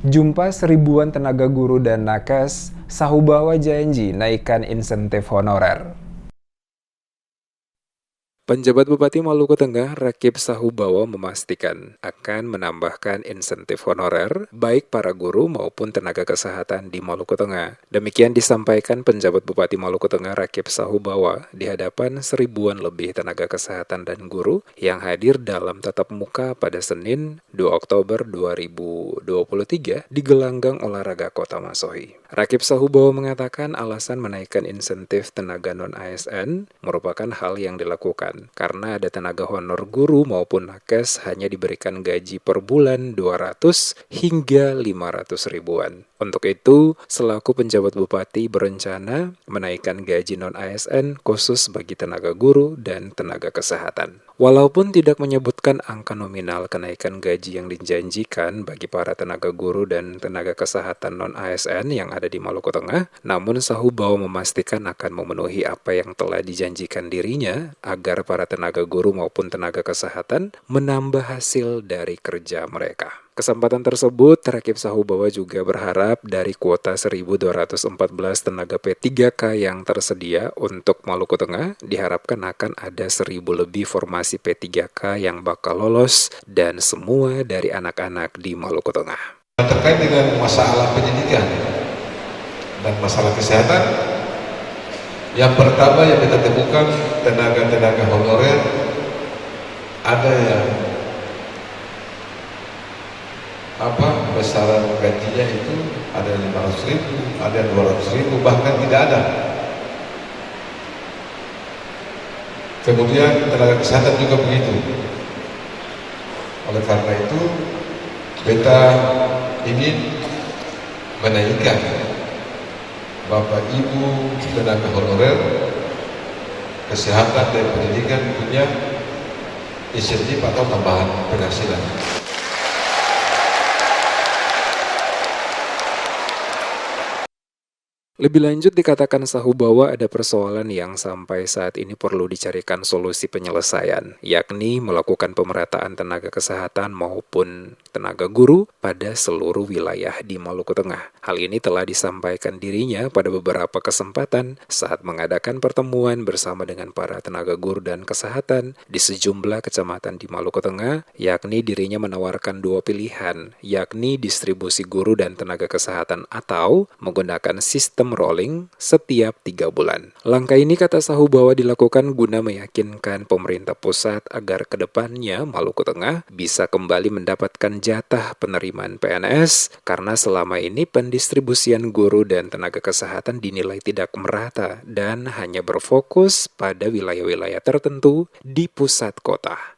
Jumpa seribuan tenaga guru dan nakes, Sahubawa janji naikkan insentif honorer. Penjabat Bupati Maluku Tengah, Rakib Sahubawa memastikan akan menambahkan insentif honorer baik para guru maupun tenaga kesehatan di Maluku Tengah. Demikian disampaikan penjabat Bupati Maluku Tengah, Rakib Sahubawa, di hadapan seribuan lebih tenaga kesehatan dan guru yang hadir dalam tatap muka pada Senin 2 Oktober 2023 di Gelanggang Olahraga Kota Masohi. Rakib Sahubawa mengatakan alasan menaikkan insentif tenaga non-ASN merupakan hal yang dilakukan karena ada tenaga honor guru maupun nakes hanya diberikan gaji per bulan 200 hingga 500 ribuan. Untuk itu, selaku penjabat bupati berencana menaikkan gaji non-ASN khusus bagi tenaga guru dan tenaga kesehatan. Walaupun tidak menyebutkan angka nominal kenaikan gaji yang dijanjikan bagi para tenaga guru dan tenaga kesehatan non-ASN yang ada di Maluku Tengah, namun Sahubawa memastikan akan memenuhi apa yang telah dijanjikan dirinya agar para tenaga guru maupun tenaga kesehatan menambah hasil dari kerja mereka. Kesempatan tersebut, Rakib Sahubawa juga berharap dari kuota 1.214 tenaga P3K yang tersedia untuk Maluku Tengah, diharapkan akan ada 1.000 lebih formasi P3K yang bakal lolos dan semua dari anak-anak di Maluku Tengah. Terkait dengan masalah pendidikan dan masalah kesehatan, yang pertama yang kita temukan tenaga-tenaga honorer ada yang besaran gajinya itu ada 500.000, ada 200.000, bahkan tidak ada. Kemudian tenaga kesehatan juga begitu. Oleh karena itu, kita ingin menaikkan Bapak Ibu tenaga honorer kesehatan dan pendidikan punya insentif atau tambahan penghasilan. Lebih lanjut dikatakan Sahubawa ada persoalan yang sampai saat ini perlu dicarikan solusi penyelesaian, yakni melakukan pemerataan tenaga kesehatan maupun tenaga guru pada seluruh wilayah di Maluku Tengah. Hal ini telah disampaikan dirinya pada beberapa kesempatan saat mengadakan pertemuan bersama dengan para tenaga guru dan kesehatan di sejumlah kecamatan di Maluku Tengah, yakni dirinya menawarkan dua pilihan, yakni distribusi guru dan tenaga kesehatan atau menggunakan sistem rolling setiap 3 bulan. Langkah ini, kata Sahubawa, dilakukan guna meyakinkan pemerintah pusat agar kedepannya Maluku Tengah bisa kembali mendapatkan jatah penerimaan PNS karena selama ini pendistribusian guru dan tenaga kesehatan dinilai tidak merata dan hanya berfokus pada wilayah-wilayah tertentu di pusat kota.